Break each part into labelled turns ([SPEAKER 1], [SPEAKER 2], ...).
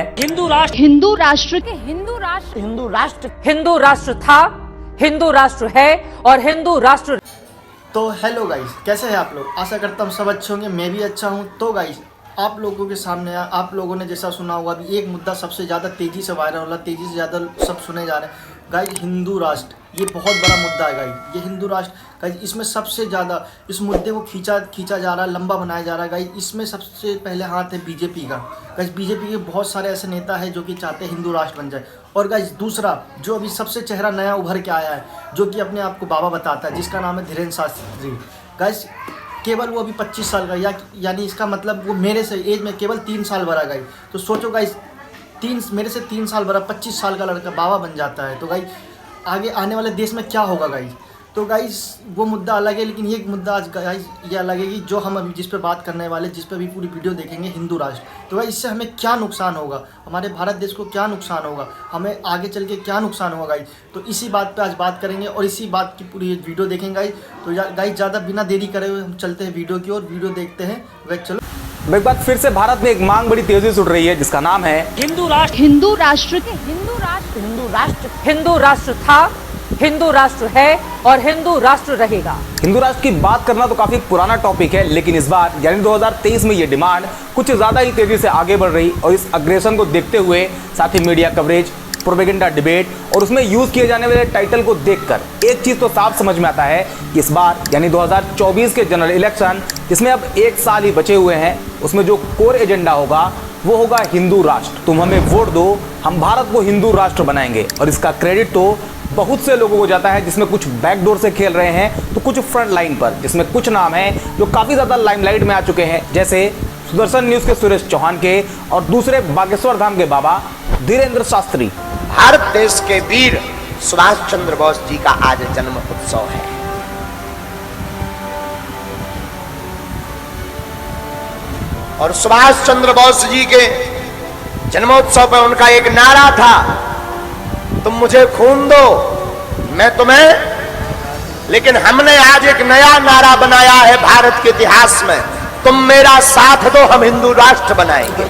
[SPEAKER 1] हिंदू राष्ट्र
[SPEAKER 2] हिंदू राष्ट्र था, हिंदू राष्ट्र है और हिंदू राष्ट्र।
[SPEAKER 3] तो हेलो गाइस, कैसे हैं आप लोग? आशा करता हूँ सब अच्छे होंगे, मैं भी अच्छा हूँ। तो गाइस, आप लोगों के सामने आप लोगों ने जैसा सुना होगा अभी एक मुद्दा सबसे ज़्यादा तेज़ी से वायरल हो रहा है, तेज़ी से ज़्यादा सब सुने जा रहे हैं गाइस। हिंदू राष्ट्र, ये बहुत बड़ा मुद्दा है गाइस। ये हिंदू राष्ट्र गाइस, इसमें सबसे ज़्यादा इस मुद्दे को खींचा जा रहा है, लंबा बनाया जा रहा है गाइस। इसमें सबसे पहले हाथ है बीजेपी का गाइस। बीजेपी के बहुत सारे ऐसे नेता हैं जो कि चाहते हैं हिंदू राष्ट्र बन जाए। और गाइस दूसरा जो अभी सबसे चेहरा नया उभर के आया है, जो कि अपने आप को बाबा बताता है, जिसका नाम है धीरेन्द्र शास्त्री गाइस। केवल वो अभी 25 साल का, यानी इसका मतलब वो मेरे से एज में केवल 3 साल बड़ा गाइस। तो सोचो गाइस, मेरे से 3 साल बड़ा 25 साल का लड़का बाबा बन जाता है, तो गाइस आगे आने वाले देश में क्या होगा गाइस। तो गाइस वो मुद्दा अलग है, लेकिन ये मुद्दा आज गाइस ये अलग है कि जो हम अभी जिस पर बात करने वाले, जिस पर भी पूरी वीडियो देखेंगे, हिंदू राष्ट्र। तो गाइस इससे हमें क्या नुकसान होगा, हमारे भारत देश को क्या नुकसान होगा, हमें आगे चल के क्या नुकसान होगा गाइस। तो इसी बात पे आज बात करेंगे और इसी बात की पूरी वीडियो देखेंगे गाइस। तो गाइस ज़्यादा बिना देरी करे हुए हम चलते हैं वीडियो की ओर, वीडियो देखते हैं गाइस। चलो
[SPEAKER 4] एक बार फिर से भारत में एक मांग बड़ी तेजी से उठ रही है, जिसका नाम है
[SPEAKER 1] हिंदू राष्ट्र।
[SPEAKER 2] हिंदू राष्ट्र था, हिंदू राष्ट्र है और हिंदू राष्ट्र रहेगा।
[SPEAKER 4] हिंदू राष्ट्र की बात करना तो काफी पुराना टॉपिक है, लेकिन इस बार यानी 2023 में ये डिमांड कुछ ज्यादा ही तेजी से आगे बढ़ रही। और इस अग्रेशन को देखते हुए साथ ही मीडिया कवरेज, प्रोपेगेंडा डिबेट और उसमें यूज किए जाने वाले टाइटल को देखकर एक चीज तो साफ समझ में आता है कि इस बार यानी 2024 के जनरल इलेक्शन, जिसमें अब 1 साल ही बचे हुए हैं, उसमें जो कोर एजेंडा होगा वो होगा हिंदू राष्ट्र। तुम हमें वोट दो, हम भारत को हिंदू राष्ट्र बनाएंगे। और इसका क्रेडिट तो बहुत से लोगों को जाता है, जिसमें कुछ बैकडोर से खेल रहे हैं तो कुछ फ्रंट लाइन पर, जिसमें कुछ नाम हैं जो काफी ज्यादा लाइमलाइट में आ चुके हैं, जैसे सुदर्शन न्यूज के सुरेश चौहान के और दूसरे बागेश्वर धाम के बाबा धीरेन्द्र शास्त्री।
[SPEAKER 5] भारत देश के वीर सुभाष चंद्र बोस जी का आज जन्म उत्सव है। और सुभाष चंद्र बोस जी के जन्मोत्सव पर उनका एक नारा था, तुम मुझे खून दो मैं तुम्हें। लेकिन हमने आज एक नया नारा बनाया है भारत के इतिहास में, तुम मेरा साथ दो, हम हिंदू राष्ट्र बनाएंगे।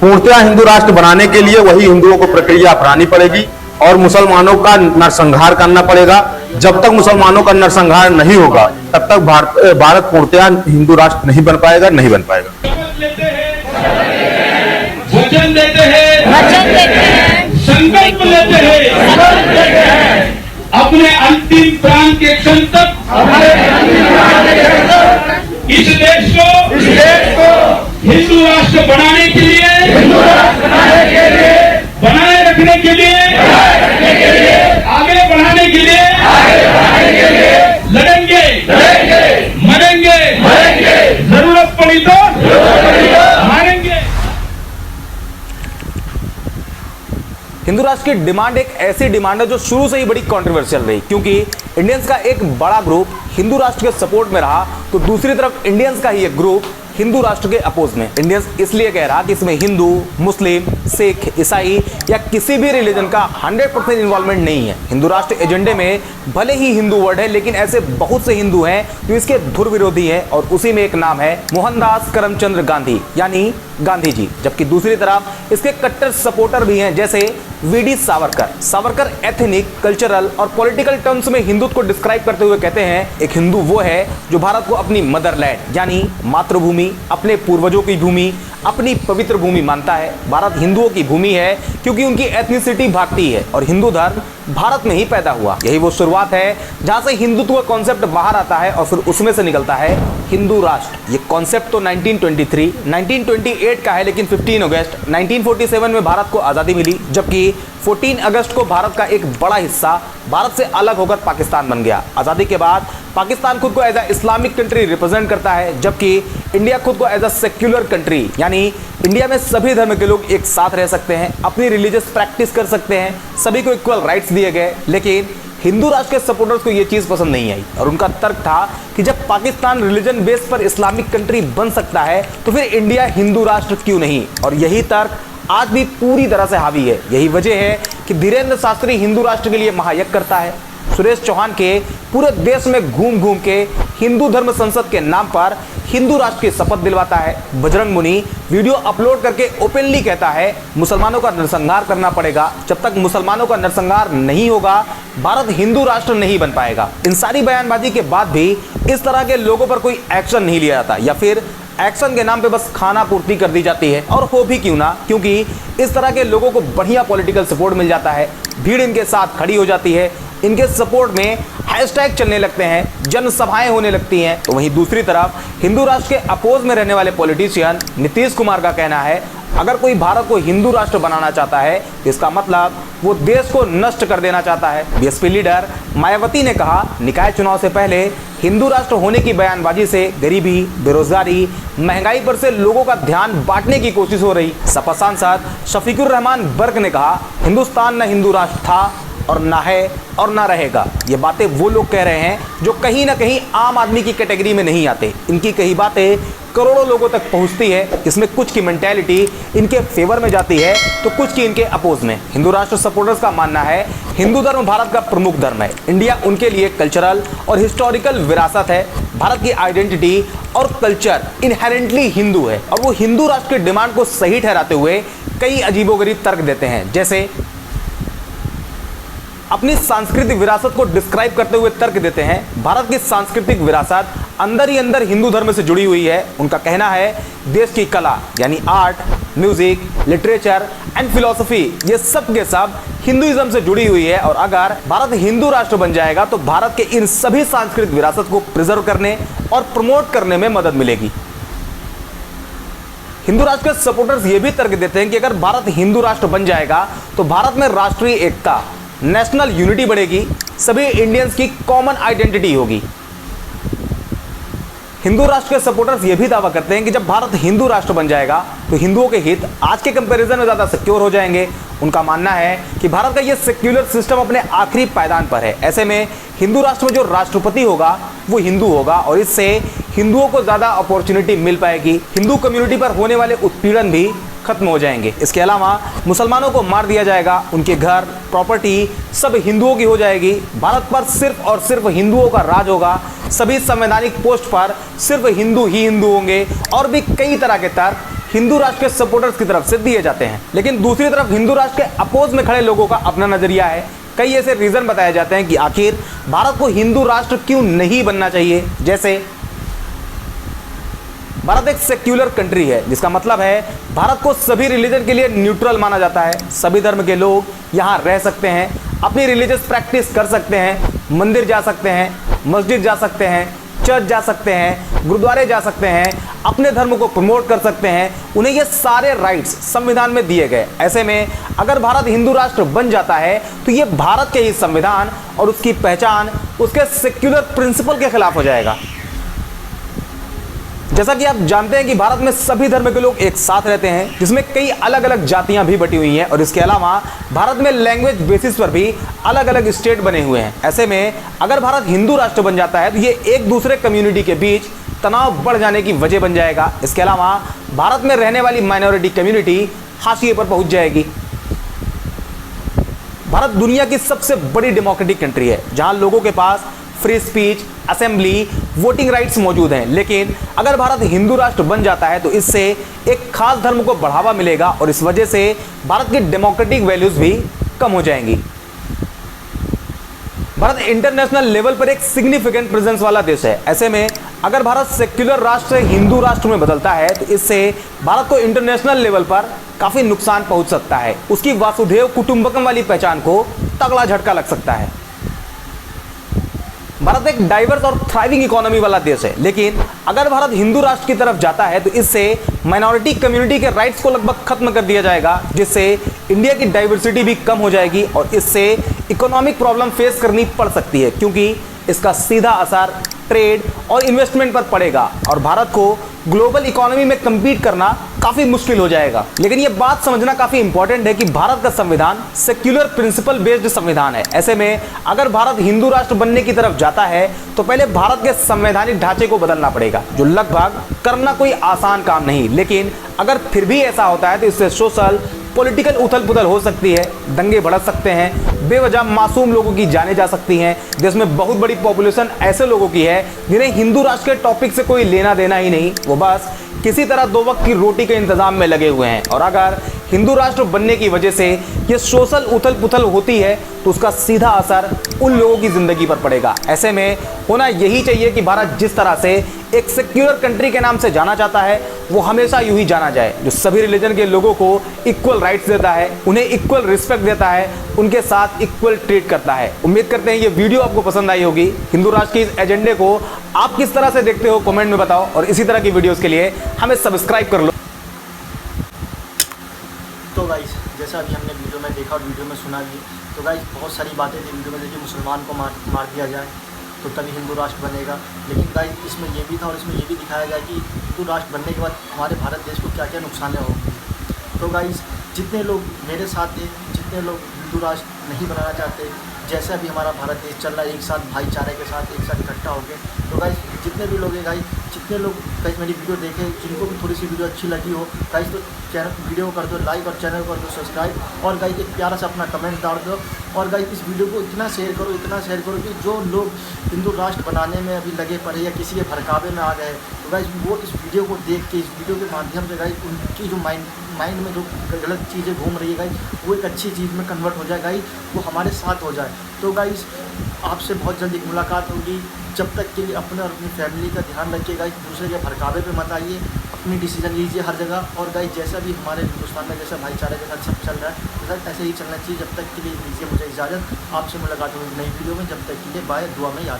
[SPEAKER 6] पूर्णतः हिंदू राष्ट्र बनाने के लिए वही हिंदुओं को प्रक्रिया अपनानी पड़ेगी और मुसलमानों का नरसंहार करना पड़ेगा। जब तक मुसलमानों का नरसंहार नहीं होगा तब तक भारत पूर्णतः हिंदू राष्ट्र नहीं बन पाएगा, नहीं बन पाएगा।
[SPEAKER 7] वचन देते हैं, संकल्प लेते हैं, अपने अंतिम प्राण के क्षण तक इस देश को हिंदू राष्ट्र बनाने के लिए, बनाए रखने के लिए, आगे बढ़ाने के लिए लड़ेंगे, मरेंगे, जरूरत पड़ी तो मारेंगे।
[SPEAKER 4] हिंदू राष्ट्र की डिमांड एक ऐसी डिमांड है जो शुरू से ही बड़ी कंट्रोवर्शियल रही, क्योंकि इंडियंस का एक बड़ा ग्रुप हिंदू राष्ट्र के सपोर्ट में रहा, तो दूसरी तरफ इंडियंस का ही एक ग्रुप हिंदू राष्ट्र के अपोज में। इंडियंस इसलिए कह रहा कि इसमें हिंदू, मुस्लिम, सिख, ईसाई या किसी भी रिलीजन का 100% इन्वॉल्वमेंट नहीं है। हिंदू राष्ट्र एजेंडे में भले ही हिंदू वर्ड है, लेकिन ऐसे बहुत से हिंदू हैं जो इसके धुर विरोधी हैं, और उसी में एक नाम है मोहनदास करमचंद गांधी, यानी गांधी जी। जबकि दूसरी तरफ इसके कट्टर सपोर्टर भी हैं, जैसे V D Savarkar. Savarkar ethnic, cultural और पॉलिटिकल टर्म्स में हिंदुत्व को डिस्क्राइब करते हुए कहते हैं, एक हिंदू वो है जो भारत को अपनी मदरलैंड यानी मातृभूमि, अपने पूर्वजों की भूमि, अपनी पवित्र भूमि मानता है। भारत हिंदुओं की भूमि है क्योंकि उनकी एथनिसिटी भारतीय है और हिंदू धर्म भारत में ही पैदा हुआ। यही वो शुरुआत है जहां से हिंदुत्व का कॉन्सेप्ट बाहर आता है और फिर उसमें से निकलता है हिंदू राष्ट्र। ये कॉन्सेप्ट तो 1923, 1928 का है, लेकिन 15 अगस्त 1947 में भारत को आज़ादी मिली, जबकि 14 अगस्त को भारत का एक बड़ा हिस्सा भारत से अलग होकर पाकिस्तान बन गया। आज़ादी के बाद पाकिस्तान खुद को as a Islamic country represent करता है, जबकि इंडिया खुद को एज अ सेक्युलर कंट्री, यानी इंडिया में सभी धर्म के लोग एक साथ रह सकते हैं, अपनी रिलीजियस प्रैक्टिस कर सकते हैं, सभी को इक्वल राइट्स दिए गए। लेकिन हिंदू राष्ट्र के सपोर्टर्स को यह चीज पसंद नहीं आई और उनका तर्क था कि जब पाकिस्तान रिलीजन बेस पर इस्लामिक कंट्री बन सकता है तो फिर इंडिया हिंदू राष्ट्र क्यों नहीं। और यही तर्क आज भी पूरी तरह से हावी है। यही वजह है कि धीरेन्द्र शास्त्री हिंदू राष्ट्र के लिए महायज्ञ करता है। सुरेश चौहान के पूरे देश में घूम घूम के हिंदू धर्म संसद के नाम पर हिंदू राष्ट्र की शपथ दिलवाता है। बजरंग मुनि वीडियो अपलोड करके ओपनली कहता है मुसलमानों का नरसंहार करना पड़ेगा, जब तक मुसलमानों का नरसंहार नहीं होगा भारत हिंदू राष्ट्र नहीं बन पाएगा। इन सारी बयानबाजी के बाद भी इस तरह के लोगों पर कोई एक्शन नहीं लिया जाता या फिर एक्शन के नाम पे बस खाना पूर्ति कर दी जाती है। और हो भी क्यों ना, क्योंकि इस तरह के लोगों को बढ़िया पॉलिटिकल सपोर्ट मिल जाता है, भीड़ इनके साथ खड़ी हो जाती है, इनके सपोर्ट में हैशटैग चलने लगते हैं, जनसभाएं होने लगती हैं। तो वहीं दूसरी तरफ हिंदू राष्ट्र के अपोज में रहने वाले पॉलिटिशियन नीतीश कुमार का कहना है अगर कोई भारत को हिंदू राष्ट्र बनाना चाहता है तो इसका मतलब वो देश को नष्ट कर देना चाहता है। बीएसपी लीडर मायावती ने कहा निकाय चुनाव से पहले हिंदू राष्ट्र होने की बयानबाजी से गरीबी, बेरोजगारी, महंगाई पर से लोगों का ध्यान बांटने की कोशिश हो रही। सपा सांसद शफीकुर रहमान बर्क ने कहा हिंदुस्तान न हिंदू राष्ट्र था और ना है और ना रहेगा। ये बातें वो लोग कह रहे हैं जो कहीं ना कहीं आम आदमी की कैटेगरी में नहीं आते। इनकी कही बातें करोड़ों लोगों तक पहुंचती है, जिसमें कुछ की मेंटेलिटी इनके फेवर में जाती है तो कुछ की इनके अपोज में। हिंदू राष्ट्र सपोर्टर्स का मानना है हिंदू धर्म भारत का प्रमुख धर्म है। इंडिया उनके लिए कल्चरल और हिस्टोरिकल विरासत है। भारत की आइडेंटिटी और कल्चर इनहेरेंटली हिंदू है और वो हिंदू राष्ट्र की डिमांड को सही ठहराते हुए कई अजीबोगरीब तर्क देते हैं। जैसे अपनी सांस्कृतिक विरासत को डिस्क्राइब करते हुए तर्क देते हैं भारत की सांस्कृतिक विरासत अंदर ही अंदर हिंदू धर्म से जुड़ी हुई है। उनका कहना है देश की कला यानी art, music, literature and philosophy ये सब के सब हिंदुइज्म से जुड़ी हुई है और अगर भारत हिंदू राष्ट्र बन जाएगा तो भारत के इन सभी सांस्कृतिक विरासत को प्रिजर्व करने और प्रमोट करने में मदद मिलेगी। हिंदू राष्ट्र के सपोर्टर्स ये भी तर्क देते हैं कि अगर भारत हिंदू राष्ट्र बन जाएगा तो भारत में राष्ट्रीय एकता, नेशनल यूनिटी बढ़ेगी, सभी इंडियंस की कॉमन आइडेंटिटी होगी। हिंदू राष्ट्र के सपोर्टर्स ये भी दावा करते हैं कि जब भारत हिंदू राष्ट्र बन जाएगा तो हिंदुओं के हित आज के कंपैरिजन में ज़्यादा सिक्योर हो जाएंगे। उनका मानना है कि भारत का ये सेक्युलर सिस्टम अपने आखिरी पायदान पर है। ऐसे में हिंदू राष्ट्र में जो राष्ट्रपति होगा वो हिंदू होगा और इससे हिंदुओं को ज़्यादा अपॉर्चुनिटी मिल पाएगी। हिंदू कम्युनिटी पर होने वाले उत्पीड़न भी खत्म हो जाएंगे। इसके अलावा मुसलमानों को मार दिया जाएगा, उनके घर, प्रॉपर्टी सब हिंदुओं की हो जाएगी। भारत पर सिर्फ और सिर्फ हिंदुओं का राज होगा। सभी संवैधानिक पोस्ट पर सिर्फ हिंदू ही हिंदू होंगे और भी कई तरह के तर्क हिंदू राष्ट्र के सपोर्टर्स की तरफ से दिए जाते हैं। लेकिन दूसरी तरफ हिंदू राष्ट्र के अपोज में खड़े लोगों का अपना नजरिया है। कई ऐसे रीजन बताए जाते हैं कि आखिर भारत को हिंदू राष्ट्र क्यों नहीं बनना चाहिए। जैसे भारत एक सेक्युलर कंट्री है, जिसका मतलब है भारत को सभी रिलीजन के लिए न्यूट्रल माना जाता है। सभी धर्म के लोग यहाँ रह सकते हैं, अपनी रिलीजियस प्रैक्टिस कर सकते हैं, मंदिर जा सकते हैं, मस्जिद जा सकते हैं, चर्च जा सकते हैं, गुरुद्वारे जा सकते हैं, अपने धर्म को प्रमोट कर सकते हैं। उन्हें ये सारे राइट्स संविधान में दिए गए। ऐसे में अगर भारत हिंदू राष्ट्र बन जाता है तो ये भारत के ही संविधान और उसकी पहचान उसके सेक्युलर प्रिंसिपल के खिलाफ हो जाएगा। जैसा कि आप जानते हैं कि भारत में सभी धर्म के लोग एक साथ रहते हैं, जिसमें कई अलग अलग जातियां भी बटी हुई हैं और इसके अलावा भारत में लैंग्वेज बेसिस पर भी अलग अलग स्टेट बने हुए हैं। ऐसे में अगर भारत हिंदू राष्ट्र बन जाता है तो ये एक दूसरे कम्युनिटी के बीच तनाव बढ़ जाने की वजह बन जाएगा। इसके अलावा भारत में रहने वाली माइनॉरिटी कम्युनिटी हाशिए पर पहुंच जाएगी। भारत दुनिया की सबसे बड़ी डेमोक्रेटिक कंट्री है, जहां लोगों के पास free speech, assembly, voting rights मौजूद हैं। लेकिन अगर भारत हिंदू राष्ट्र बन जाता है तो इससे एक खास धर्म को बढ़ावा मिलेगा और इस वजह से भारत की डेमोक्रेटिक वैल्यूज भी कम हो जाएंगी। भारत इंटरनेशनल लेवल पर एक सिग्निफिकेंट प्रेजेंस वाला देश है। ऐसे में अगर भारत सेक्युलर राष्ट्र से हिंदू राष्ट्र में बदलता है तो इससे भारत को इंटरनेशनल लेवल पर काफी नुकसान पहुंच सकता है। उसकी वासुदेव कुटुंबकम वाली पहचान को तगड़ा झटका लग सकता है। भारत एक डाइवर्स और थ्राइविंग इकोनॉमी वाला देश है, लेकिन अगर भारत हिंदू राष्ट्र की तरफ जाता है तो इससे माइनॉरिटी कम्युनिटी के राइट्स को लगभग खत्म कर दिया जाएगा, जिससे इंडिया की डाइवर्सिटी भी कम हो जाएगी और इससे इकोनॉमिक प्रॉब्लम फेस करनी पड़ सकती है, क्योंकि इसका सीधा असर ट्रेड और इन्वेस्टमेंट पर पड़ेगा और भारत को ग्लोबल इकोनॉमी में compete करना काफी मुश्किल हो जाएगा। लेकिन यह बात समझना काफी इंपॉर्टेंट है कि भारत का संविधान सेक्युलर प्रिंसिपल बेस्ड संविधान है। ऐसे में अगर भारत हिंदू राष्ट्र बनने की तरफ जाता है तो पहले भारत के संवैधानिक ढांचे को बदलना पड़ेगा, जो लगभग करना कोई आसान काम नहीं। लेकिन अगर फिर भी ऐसा होता है तो इससे सोशल, पॉलिटिकल उथल पुथल हो सकती है, दंगे भड़क सकते हैं, बेवजह मासूम लोगों की जानें जा सकती हैं। देश में बहुत बड़ी पॉपुलेशन ऐसे लोगों की है जिन्हें हिंदू राष्ट्र के टॉपिक से कोई लेना देना ही नहीं, वो बस किसी तरह 2 वक्त की रोटी के इंतजाम में लगे हुए हैं। और अगर हिंदू राष्ट्र बनने की वजह से ये सोशल उथल पुथल होती है तो उसका सीधा असर उन लोगों की जिंदगी पर पड़ेगा। ऐसे में होना यही चाहिए कि भारत जिस तरह से एक सेक्युलर कंट्री के नाम से जाना जाता है वो हमेशा यूं ही जाना जाए, जो सभी रिलीजन के लोगों को इक्वल राइट्स देता है, उन्हें इक्वल रिस्पेक्ट देता है, उनके साथ इक्वल ट्रीट करता है। उम्मीद करते हैं ये वीडियो आपको पसंद आई होगी। हिंदू राष्ट्र के इस एजेंडे को आप किस तरह से देखते हो कमेंट में बताओ, और इसी तरह की वीडियोस के लिए हमें सब्सक्राइब कर लो।
[SPEAKER 3] तो गाइस जैसा अभी हमने वीडियो में देखा और वीडियो में सुना भी, तो गाइस बहुत सारी बातें थी वीडियो में, देखिए मुसलमान को मार दिया जाए तो तभी हिंदू राष्ट्र बनेगा। लेकिन गाइस इसमें ये भी था और इसमें ये भी दिखाया गया कि हिंदू राष्ट्र बनने के बाद हमारे भारत देश को क्या क्या नुकसानें होंगी। तो गाइस जितने लोग मेरे साथ थे, जितने लोग हिंदू राष्ट्र नहीं बनाना चाहते, जैसा भी हमारा भारत देश चल रहा है एक साथ भाईचारे के साथ एक साथ इकट्ठा होकर, तो गाइस जितने भी लोग हैं गाइस, जितने लोग गाइस मेरी वीडियो देखें, जिनको भी थोड़ी सी वीडियो अच्छी लगी हो गाइस, तो चैनल वीडियो को कर दो लाइक और चैनल को कर दो सब्सक्राइब, और गाइस एक प्यारा सा अपना कमेंट डाल दो। और गाइस इस वीडियो को इतना शेयर करो कि जो लोग हिंदू राष्ट्र बनाने में अभी लगे पड़े या किसी के भड़कावे में आ गए, तो गाइस वो इस वीडियो को देख के, इस वीडियो के माध्यम से गाइस उनकी जो माइंड में जो गलत चीज़ें घूम रही है गाइस, वो एक अच्छी चीज़ में कन्वर्ट हो जाए गाइस, वो हमारे साथ हो जाए। तो गाइस आपसे बहुत जल्दी मुलाकात होगी। जब तक के लिए अपने और अपनी फैमिली का ध्यान रखिए गाइस, दूसरे के भड़कावे पे मत आइए, अपनी डिसीजन लीजिए हर जगह। और गाइस जैसा भी हमारे हिंदुस्तान में जैसा भाईचारे के साथ सब चल रहा है तो ऐसे ही चलना चाहिए। जब तक के लिए दीजिए मुझे इजाज़त, आपसे मुलाकात होगी नई वीडियो में। जब तक के लिए बाय, दुआ में याद रखें।